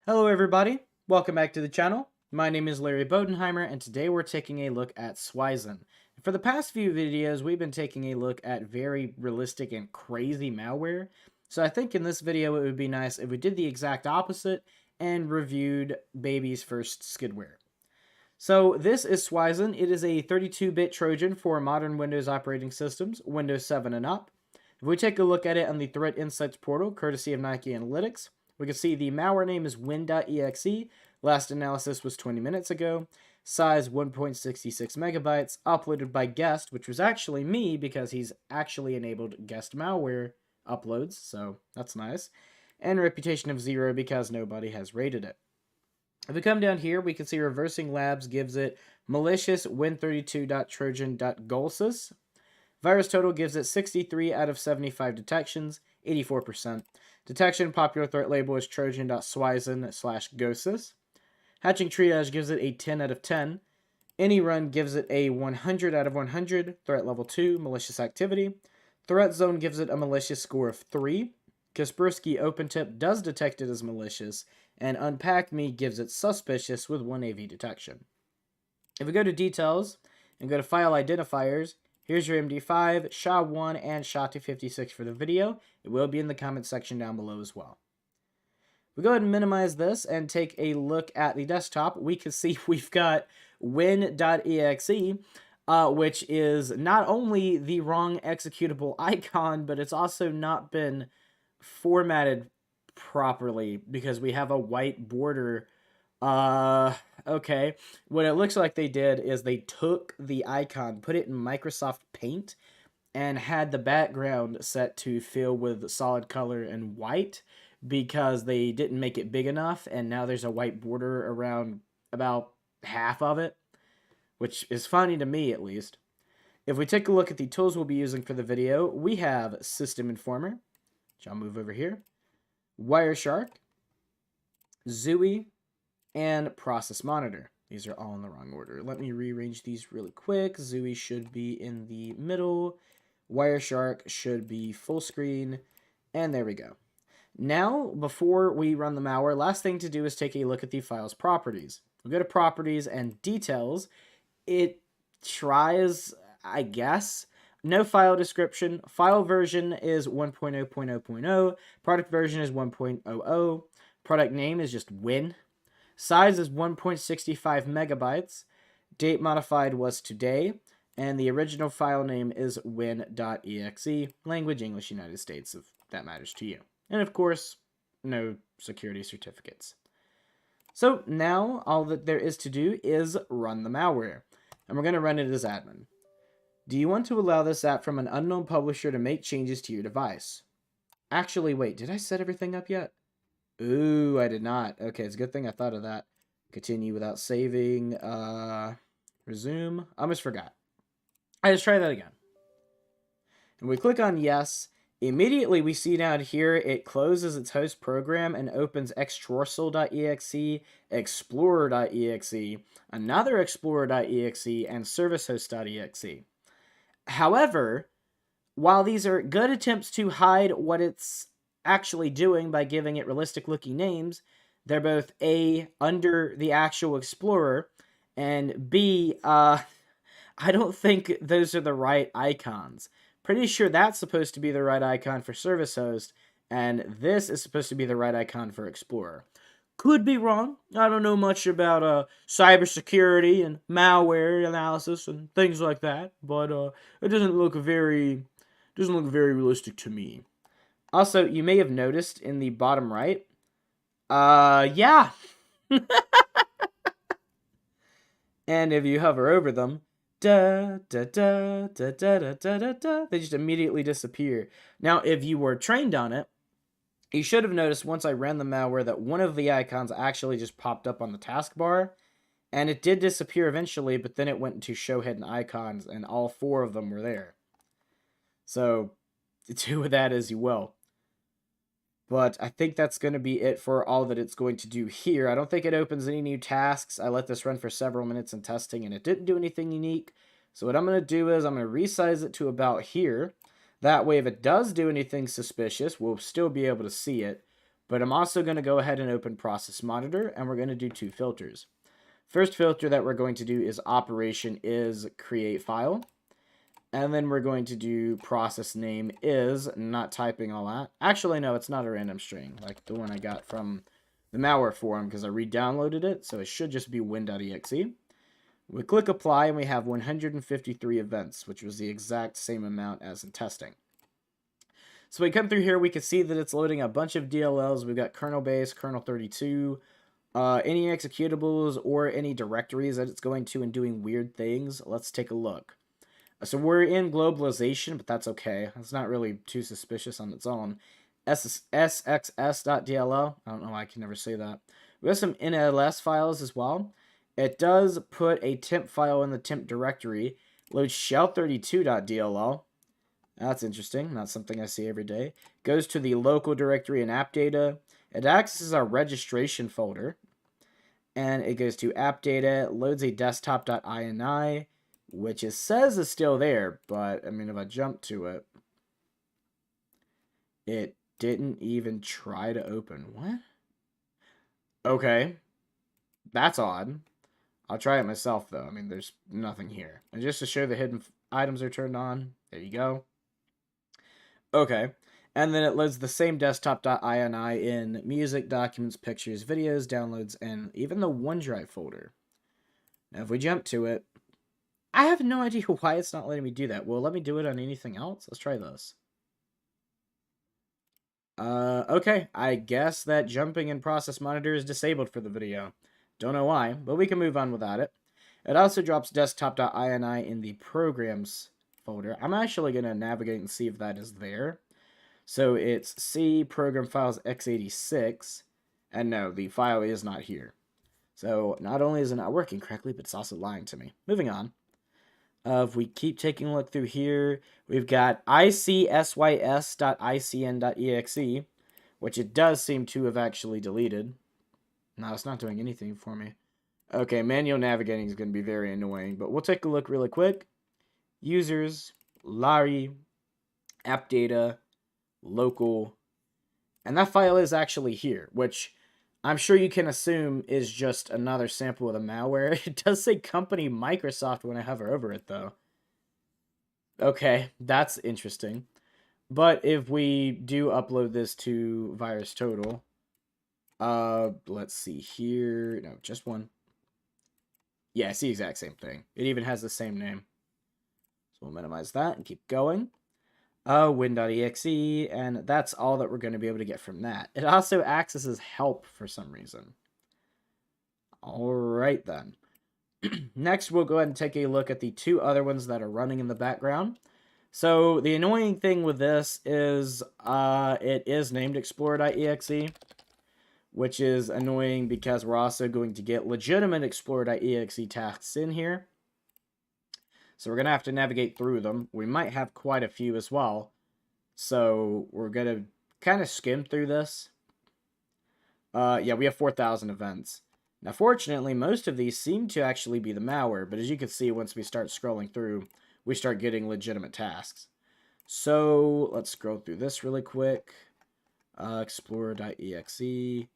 Hello everybody, welcome back to the channel. My name is Larry Bodenheimer and today we're taking a look at Swisyn. For the past few videos we've been taking a look at very realistic and crazy malware. So I think in this video it would be nice if we did the exact opposite and reviewed baby's first skidware. So this is Swisyn. It is a 32-bit Trojan for modern Windows operating systems, Windows 7 and up. If we take a look at it on the Threat Insights portal, courtesy of Nike Analytics, we can see the malware name is Win.exe. Last analysis was 20 minutes ago. Size 1.66 megabytes. Uploaded by Guest, which was actually me because he's actually enabled Guest malware uploads, so that's nice. And reputation of 0 because nobody has rated it. If we come down here, we can see Reversing Labs gives it malicious Win32.Trojan.Swisyn. Virus total gives it 63 out of 75 detections, 84%. Detection popular threat label is Trojan.Swisyn/Ghosis. Hatching triage gives it a 10 out of 10. Any run gives it a 100 out of 100. Threat level 2, malicious activity. Threat zone gives it a malicious score of 3. Kaspersky OpenTip does detect it as malicious, and Unpack Me gives it suspicious with 1 AV detection. If we go to details and go to file identifiers, here's your MD5, SHA-1, and SHA-256 for the video. It will be in the comment section down below as well. We go ahead and minimize this and take a look at the desktop. We can see we've got win.exe, which is not only the wrong executable icon, but it's also not been formatted properly because we have a white border. Okay. What it looks like they did is they took the icon, put it in Microsoft Paint, and had the background set to fill with solid color and white because they didn't make it big enough, and now there's a white border around about half of it, which is funny to me at least. If we take a look at the tools we'll be using for the video, we have System Informer, which I'll move over here, Wireshark, Zooey, and Process Monitor. These are all in the wrong order. Let me rearrange these really quick. Zooey should be in the middle. Wireshark should be full screen. And there we go. Now, before we run the malware, last thing to do is take a look at the file's properties. We'll go to Properties and Details. It tries, I guess. No file description. File version is 1.0.0.0. Product version is 1.00. Product name is just Win. Size is 1.65 megabytes. Date modified was today. And the original file name is win.exe. Language English United States, if that matters to you. And of course, no security certificates. So now all that there is to do is run the malware. And we're going to run it as admin. Do you want to allow this app from an unknown publisher to make changes to your device? Actually, wait, did I set everything up yet? Ooh, I did not. Okay, it's a good thing I thought of that. Continue without saving. Resume. I almost forgot. Let's try that again. And we click on yes. Immediately we see down here it closes its host program and opens extrarsal.exe, explorer.exe, another explorer.exe, and servicehost.exe. However, while these are good attempts to hide what it's actually doing by giving it realistic looking names, they're both A, under the actual Explorer, and B, I don't think those are the right icons. Pretty sure that's supposed to be the right icon for Service Host, and this is supposed to be the right icon for Explorer. Could be wrong. I don't know much about cybersecurity and malware analysis and things like that, but it doesn't look very realistic to me. Also, you may have noticed in the bottom right, yeah. And if you hover over them, they just immediately disappear. Now, if you were trained on it, you should have noticed once I ran the malware that one of the icons actually just popped up on the taskbar, and it did disappear eventually, but then it went into show hidden icons, and all 4 of them were there. So, do with that as you will. But I think that's going to be it for all that it's going to do here. I don't think it opens any new tasks. I let this run for several minutes in testing, and it didn't do anything unique. So what I'm going to do is I'm going to resize it to about here. That way, if it does do anything suspicious, we'll still be able to see it. But I'm also going to go ahead and open process monitor, and we're going to do 2 filters. First filter that we're going to do is operation is create file. And then we're going to do process name is, not typing all that. Actually, no, it's not a random string, like the one I got from the malware forum, because I re-downloaded it, so it should just be win.exe. We click apply, and we have 153 events, which was the exact same amount as in testing. So we come through here, we can see that it's loading a bunch of DLLs. We've got kernel base, kernel 32, any executables, or any directories that it's going to and doing weird things. Let's take a look. So we're in globalization, but that's okay. It's not really too suspicious on its own. sxs.dll. I don't know why I can never say that. We have some NLS files as well. It does put a temp file in the temp directory. Loads shell32.dll. That's interesting. Not something I see every day. Goes to the local directory and app data. It accesses our registration folder. And it goes to app data. Loads a desktop.ini. Which it says is still there, but, I mean, if I jump to it, it didn't even try to open. What? Okay. That's odd. I'll try it myself, though. I mean, there's nothing here. And just to show the hidden items are turned on, there you go. Okay. And then it loads the same desktop.ini in music, documents, pictures, videos, downloads, and even the OneDrive folder. Now, if we jump to it, I have no idea why it's not letting me do that. Well, let me do it on anything else. Let's try this. Okay. I guess that jumping in process monitor is disabled for the video. Don't know why, but we can move on without it. It also drops desktop.ini in the programs folder. I'm actually going to navigate and see if that is there. So it's C program files x86. And no, the file is not here. So not only is it not working correctly, but it's also lying to me. Moving on. If we keep taking a look through here, we've got icsys.icn.exe, which it does seem to have actually deleted. No, it's not doing anything for me. Okay, manual navigating is going to be very annoying, but we'll take a look really quick. Users, Larry, app data, local, and that file is actually here, which I'm sure you can assume is just another sample of the malware. It does say company Microsoft when I hover over it, though. Okay, that's interesting. But if we do upload this to VirusTotal, let's see here. No, just one. Yeah, it's the exact same thing. It even has the same name. So we'll minimize that and keep going. Win.exe, and that's all that we're going to be able to get from that. It also accesses help for some reason. Alright then. Next, we'll go ahead and take a look at the 2 other ones that are running in the background. So, the annoying thing with this is it is named Explorer.exe, which is annoying because we're also going to get legitimate Explorer.exe tasks in here. So we're going to have to navigate through them. We might have quite a few as well. So we're going to kind of skim through this. Yeah, we have 4,000 events. Now, fortunately, most of these seem to actually be the malware. But as you can see, once we start scrolling through, we start getting legitimate tasks. So let's scroll through this really quick. Explorer.exe.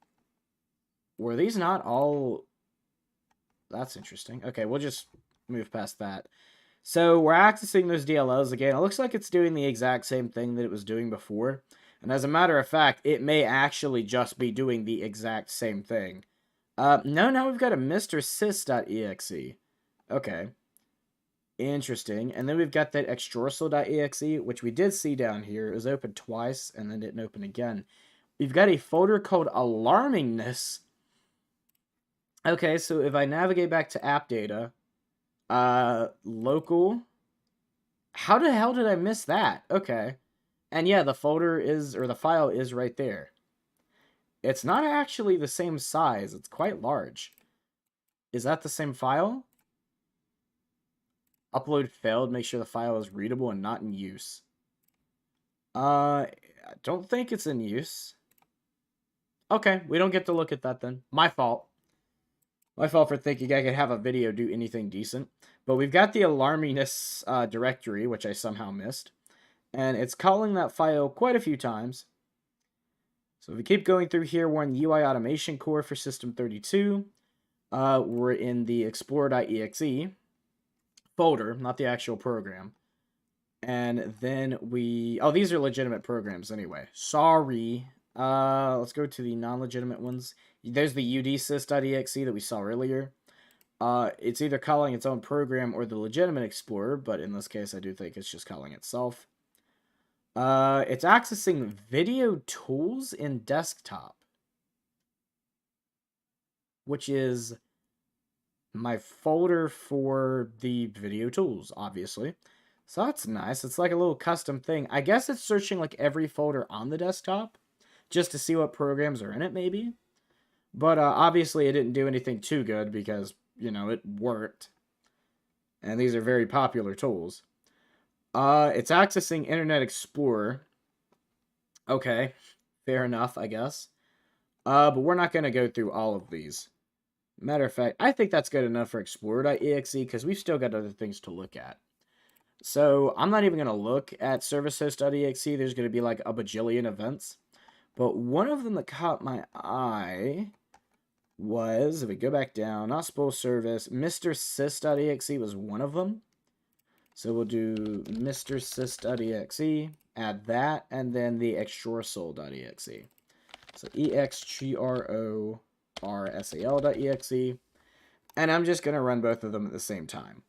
Were these not all... That's interesting. Okay, we'll just move past that. So we're accessing those DLLs again. It looks like it's doing the exact same thing that it was doing before. And as a matter of fact, it may actually just be doing the exact same thing. No, now we've got a MrSys.exe. Okay. Interesting. And then we've got that extrorsal.exe, which we did see down here. It was open twice and then didn't open again. We've got a folder called alarmingness. Okay, so if I navigate back to app data... local. How the hell did I miss that? Okay. And yeah, the folder is, or the file is right there. It's not actually the same size. It's quite large. Is that the same file? Upload failed. Make sure the file is readable and not in use. I don't think it's in use. Okay, we don't get to look at that then. My fault. My fault for thinking I could have a video do anything decent. But we've got the alarminess directory, which I somehow missed. And it's calling that file quite a few times. So if we keep going through here, we're in UI Automation Core for System 32. We're in the Explorer.exe folder, not the actual program. And then these are legitimate programs anyway. Sorry. Let's go to the non-legitimate ones. There's the udsys.exe that we saw earlier. It's either calling its own program or the legitimate Explorer, but in this case, I do think it's just calling itself. It's accessing video tools in desktop, which is my folder for the video tools, obviously. So that's nice. It's like a little custom thing. I guess it's searching like every folder on the desktop just to see what programs are in it, maybe. But obviously it didn't do anything too good because, it worked. And these are very popular tools. It's accessing Internet Explorer. Okay, fair enough, I guess. But we're not going to go through all of these. Matter of fact, I think that's good enough for Explorer.exe because we've still got other things to look at. So I'm not even going to look at servicehost.exe. There's going to be like a bajillion events. But one of them that caught my eye was, if we go back down, not spoil service, MrSys.exe was one of them. So we'll do MrSys.exe, add that, and then the extrorsal.exe. So extrorsal.exe. And I'm just going to run both of them at the same time.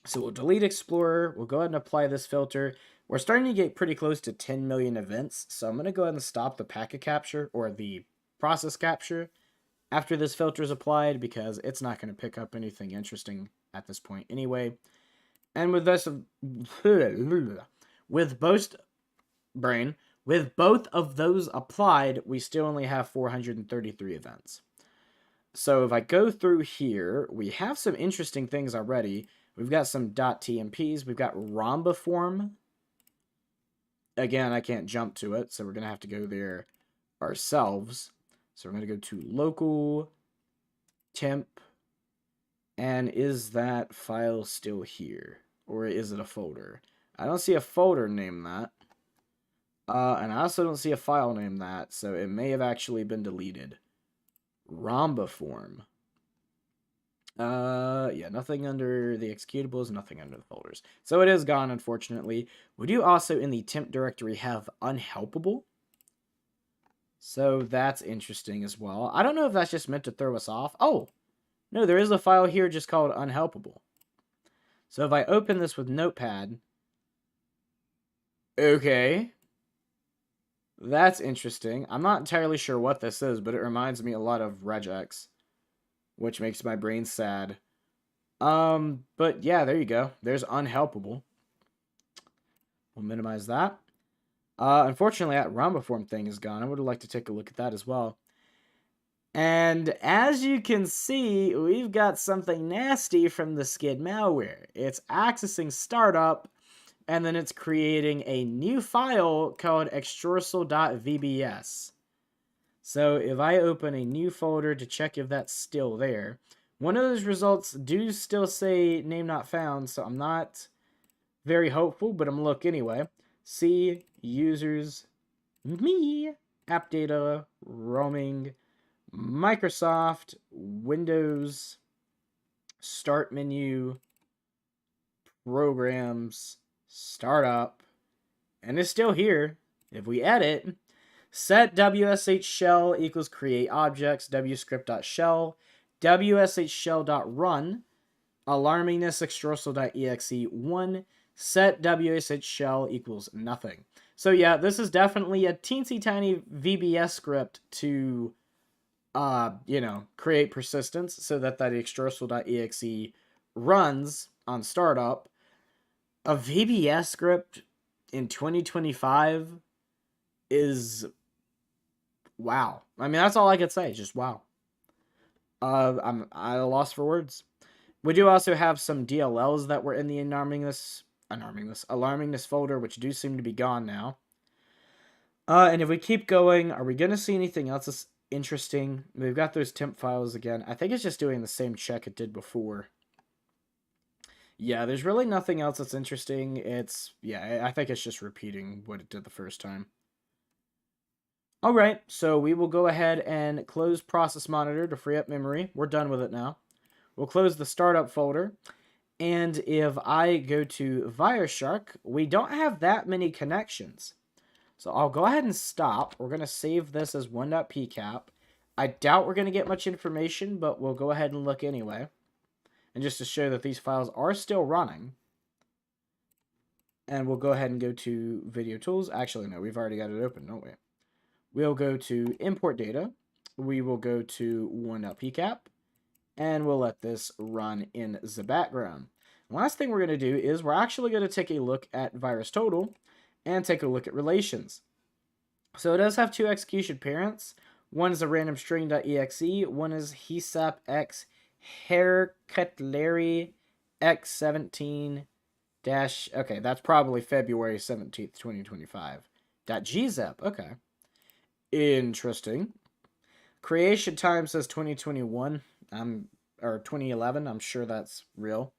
So we'll delete Explorer. We'll go ahead and apply this filter. We're starting to get pretty close to 10 million events. So I'm going to go ahead and stop the packet capture or the process capture after this filter is applied because it's not going to pick up anything interesting at this point anyway. And with this, with both of those applied, we still only have 433 events. So if I go through here, we have some interesting things already. We've got some .tmps. We've got rhombiform. Again, I can't jump to it, so we're going to have to go there ourselves. So we're going to go to local temp. And is that file still here? Or is it a folder? I don't see a folder named that. And I also don't see a file named that, so it may have actually been deleted. Rhombiform. Yeah, nothing under the executables, nothing under the folders. So it is gone, unfortunately. We do also, in the temp directory, have unhelpable. So that's interesting as well. I don't know if that's just meant to throw us off. Oh, no, there is a file here just called unhelpable. So if I open this with Notepad, okay, that's interesting. I'm not entirely sure what this is, but it reminds me a lot of regex, which makes my brain sad. But yeah, there you go. There's unhelpable. We'll minimize that. Unfortunately, that rhombiform thing is gone. I would like to take a look at that as well. And as you can see, we've got something nasty from the skid malware. It's accessing startup, and then it's creating a new file called extrorsal.vbs. So if I open a new folder to check if that's still there, one of those results do still say name not found, so I'm not very hopeful, but I'm going to look anyway. See, users, me, app data, roaming, Microsoft, Windows, start menu, programs, startup, and it's still here. If we edit, set WSH shell equals create objects, wscript.shell, WSH shell.run, alarmingness extrorsal.exe 1, set WSH shell equals nothing. So yeah, this is definitely a teensy tiny VBS script to create persistence so that extrorsal.exe runs on startup. A VBS script in 2025 is wow. I mean, that's all I could say. Just wow. I'm at a loss for words. We do also have some DLLs that were in the alarmingness folder, which do seem to be gone now. And if we keep going, are we going to see anything else that's interesting? We've got those temp files again. I think it's just doing the same check it did before. Yeah, there's really nothing else that's interesting. I think it's just repeating what it did the first time. Alright, so we will go ahead and close process monitor to free up memory. We're done with it now. We'll close the startup folder. And if I go to Wireshark, we don't have that many connections. So I'll go ahead and stop. We're going to save this as 1.pcap. I doubt we're going to get much information, but we'll go ahead and look anyway. And just to show that these files are still running. And we'll go ahead and go to Video Tools. Actually, no, we've already got it open, don't we? We'll go to Import Data. We will go to 1.pcap. And we'll let this run in the background. Last thing we're going to do is we're actually going to take a look at VirusTotal and take a look at relations. So it does have two execution parents. One is a random string.exe. One is hesap x haircutlery x17 dash. Okay, that's probably February 17th, 2025. .gzip. Okay. Interesting. Creation time says 2021. Or 2011. I'm sure that's real.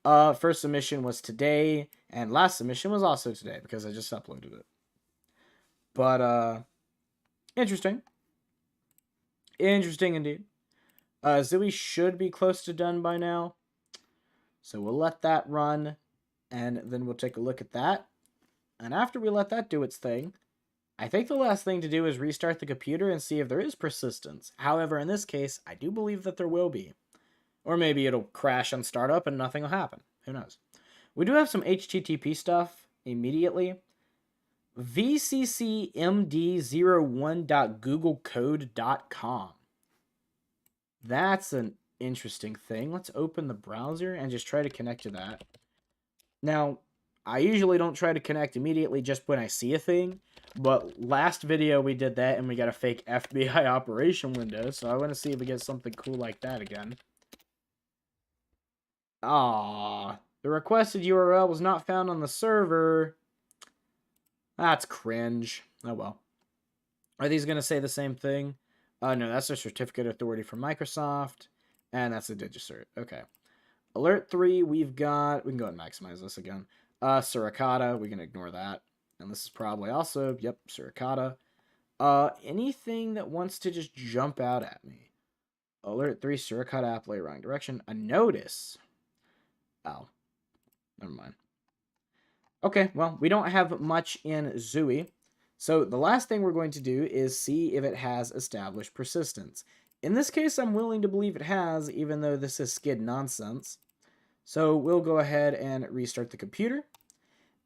First submission was today, and last submission was also today because I just uploaded it. But interesting. Interesting indeed. Zooey should be close to done by now. So we'll let that run, and then we'll take a look at that. And after we let that do its thing, I think the last thing to do is restart the computer and see if there is persistence. However, in this case, I do believe that there will be. Or maybe it'll crash on startup and nothing will happen. Who knows? We do have some HTTP stuff immediately. vccmd01.googlecode.com. That's an interesting thing. Let's open the browser and just try to connect to that. Now, I usually don't try to connect immediately just when I see a thing, but last video we did that and we got a fake FBI operation window, so I want to see if we get something cool like that again. Ah, the requested URL was not found on the server. That's cringe. Oh well. Are these going to say the same thing? No, that's a certificate authority from Microsoft. And that's a Digicert. Okay. Alert 3, we've got... We can go ahead and maximize this again. Suricata, we can ignore that. And this is probably also... Yep, Suricata. Anything that wants to just jump out at me. Alert 3, Suricata apply wrong direction. A notice. Oh. Never mind. Okay, well, we don't have much in Zooey. So the last thing we're going to do is see if it has established persistence. In this case, I'm willing to believe it has, even though this is skid nonsense. So we'll go ahead and restart the computer.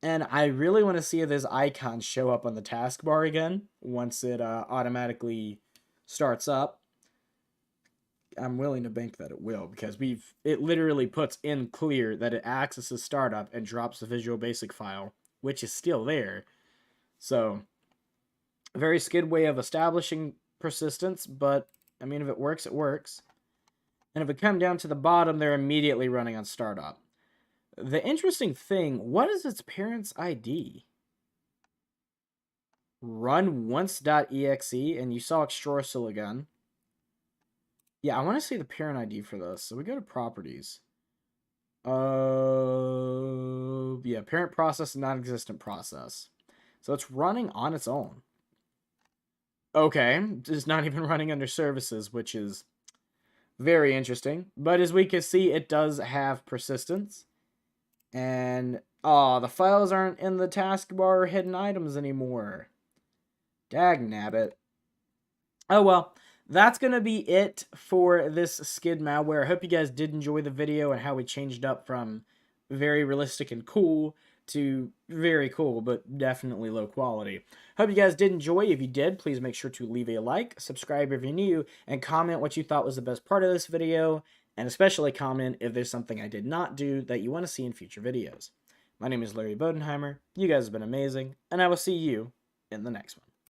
And I really want to see if those icons show up on the taskbar again once it automatically starts up. I'm willing to bank that it will, because it literally puts in clear that it accesses startup and drops the Visual Basic file, which is still there. So, a very skid way of establishing persistence, but, I mean, if it works, it works. And if it comes down to the bottom, they're immediately running on startup. The interesting thing, what is its parent's ID? Run once.exe, and you saw extrorsil again. Yeah, I want to see the parent ID for this. So we go to properties. Yeah, parent process, non-existent process. So it's running on its own. Okay, it's not even running under services, which is very interesting. But as we can see, it does have persistence. And, the files aren't in the taskbar or hidden items anymore. Dagnabbit. Oh, well. That's going to be it for this skid malware. I hope you guys did enjoy the video and how we changed up from very realistic and cool to very cool, but definitely low quality. Hope you guys did enjoy. If you did, please make sure to leave a like, subscribe if you're new, and comment what you thought was the best part of this video, and especially comment if there's something I did not do that you want to see in future videos. My name is Larry Bodenheimer. You guys have been amazing, and I will see you in the next one.